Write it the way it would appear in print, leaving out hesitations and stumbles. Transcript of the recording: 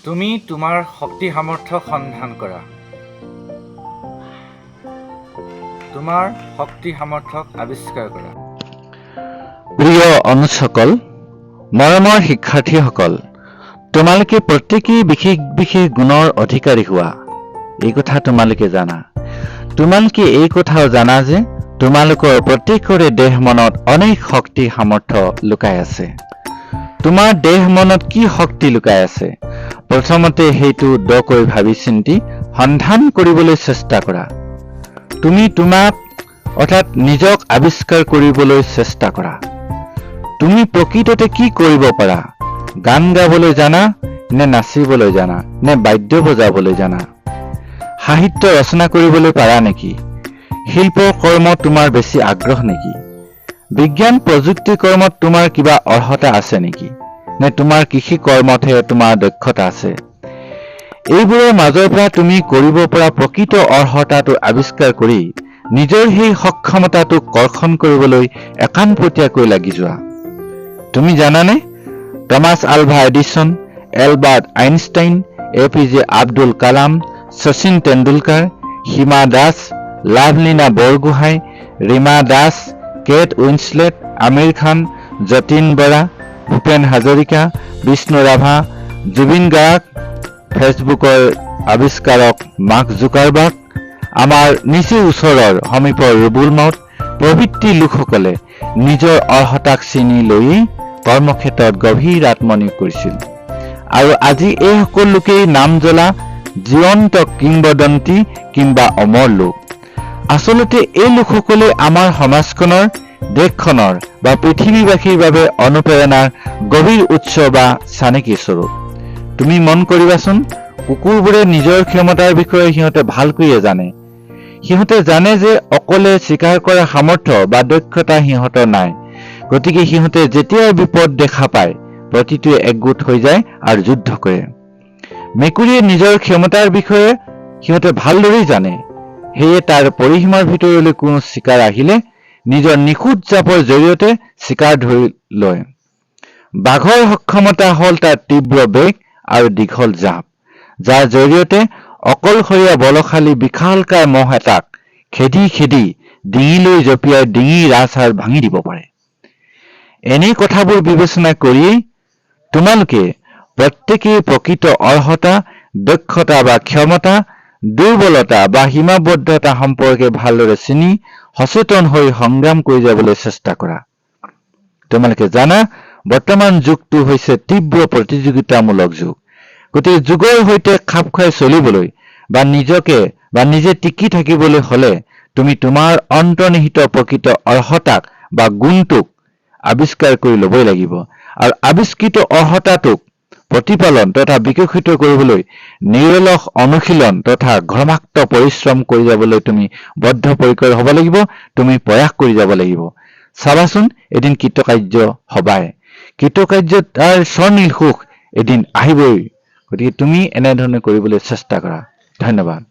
তুমি তোমাৰ শক্তি সামৰ্থ্য সন্ধান কৰা। তোমাৰ শক্তি সামৰ্থ্যক আৱিষ্কাৰ কৰা। প্ৰিয় অনুজসকল, মৰমৰ শিক্ষাৰ্থীসকল, তোমালোকে প্ৰত্যেকেই বিশেষ বিশেষ গুণৰ অধিকাৰী হোৱা, এই কথা তোমালোকে জানা। তোমালোকে এই কথাও জানা যে তোমালোকৰ প্ৰত্যেকৰে দেহ মনত অনেক শক্তি সামৰ্থ্য লুকাই আছে। তোমাৰ দেহ মনত কি শক্তি লুকাই আছে, প্ৰথমতে সেইটো দকৈ ভাবি চিন্তি সন্ধান কৰিবলৈ চেষ্টা কৰা। তুমি তোমাক অৰ্থাৎ নিজক আৱিষ্কাৰ কৰিবলৈ চেষ্টা কৰা। তুমি প্ৰকৃততে কি কৰিব পাৰা? গান গাবলৈ জানা, নে নাচিবলৈ জানা, নে বাদ্য বজাবলৈ জানা? সাহিত্য ৰচনা কৰিবলৈ পাৰা নেকি? শিল্প কৰ্মত তোমাৰ বেছি আগ্ৰহ নেকি? বিজ্ঞান প্ৰযুক্তি কৰ্মত তোমাৰ কিবা অৰ্হতা আছে নেকি? নে তোমাৰ কৃষি কৰ্মতহে তোমাৰ দক্ষতা আছে? এইবোৰৰ মাজৰ পৰা তুমি কৰিব পৰা প্ৰকৃত অৰ্হতাটো আৱিষ্কাৰ কৰি নিজৰ সেই সক্ষমতাটোক কৰ্ষণ কৰিবলৈ একানপতীয়াকৈ লাগি যোৱা। তুমি জানানে, Thomas Alva Edison, Albert Einstein, APJ Abdul Kalam, Sachin Tendulkar, Hima Das, Lovlina Borgohain, Rima Das, Kate Winslet, Aamir Khan, Jatin Bora, Bhupen Hazarika, Bishnu Rabha, Zubeen Garg, ফেচবুকৰ আৱিষ্কাৰক মাৰ্ক জুকাৰবাৰ্গ, আমাৰ নিচেই ওচৰৰ সমীপৰ ৰুবুল মাউত প্ৰভৃতি লোকসকলে নিজৰ অৰ্হতাক চিনি লৈয়েই কৰ্মক্ষেত্ৰত গভীৰ আত্মনিয়োগ কৰিছিল। আৰু আজি এই সকলো লোকেই নাম জ্বলা জীৱন্ত কিংবদন্তি কিংবা অমৰ লোক। আচলতে এই লোকসকলে আমাৰ সমাজখনৰ, দেশখনৰ বা পৃথিৱীবাসীৰ বাবে অনুপ্ৰেৰণাৰ গভীৰ উৎস বা চানেকি স্বৰূপ। তুমি মন কৰিবাচোন, কুকুৰবোৰে নিজৰ ক্ষমতাৰ বিষয়ে সিহঁতে ভালকৈয়ে জানে। সিহঁতে জানে যে অকলে চিকাৰ কৰাৰ সামৰ্থ্য বা দক্ষতা সিহঁতৰ নাই। গতিকে সিহঁতে যেতিয়াই বিপদ দেখা পায় প্ৰতিটোৱে একগোট হৈ যায় আৰু যুদ্ধ কৰে। মেকুৰীয়ে নিজৰ ক্ষমতাৰ বিষয়ে সিহঁতে ভালদৰেই জানে। সেয়ে তাৰ পৰিসীমাৰ ভিতৰলৈ কোনো চিকাৰ আহিলে নিজৰ নিখুঁত জাপৰ জৰিয়তে চিকাৰ ধৰি লয়। বাঘৰ সক্ষমতা হ'ল তাৰ তীব্ৰ বেগ আৰু দীঘল জাপ, যাৰ জৰিয়তে অকলশৰীয়া বলশালী বিশালকায় মহ এটাক খেদি খেদি ডিঙিলৈ জঁপিয়াই ডিঙিৰ ৰাজহাড় ভাঙি দিব পাৰে। এনে কথাবোৰ বিবেচনা কৰিয়েই তোমালোকে প্ৰত্যেকেই প্ৰকৃত অৰ্হতা, দক্ষতা বা ক্ষমতা, দুৰ্বলতা বা সীমাবদ্ধতা সম্পৰ্কে ভালদৰে চিনি সচেতন হৈ সংগ্ৰাম কৰি যাবলৈ চেষ্টা কৰা। তোমালোকে জানা, বৰ্তমান যুগটো হৈছে তীব্ৰ প্ৰতিযোগিতামূলক যুগ। গতিকে যুগৰ সৈতে খাপ খুৱাই চলিবলৈ বা নিজে টিকি থাকিবলৈ হলে তুমি তোমাৰ অন্তৰ্নিহিত প্ৰকৃত অৰ্হতাক বা গুণটোক আৱিষ্কাৰ কৰি ল'বই লাগিব। আৰু আৱিষ্কৃত অৰ্হতাটোক প্ৰতিপালন তথা বিকশিত কৰিবলৈ নিৰলস অনুশীলন তথা ঘৰ্মাক্ত পৰিশ্ৰম কৰি যাবলৈ তুমি বদ্ধপৰিকৰ হ'ব লাগিব। তুমি প্ৰয়াস কৰি যাব লাগিব। চাবাচোন, এদিন কৃতকাৰ্য হবাই। কৃতকাৰ্যতাৰ স্বৰ্ণীল সুখ এদিন আহিবই। গতিকে তুমি এনেধৰণে কৰিবলৈ চেষ্টা কৰা। ধন্যবাদ।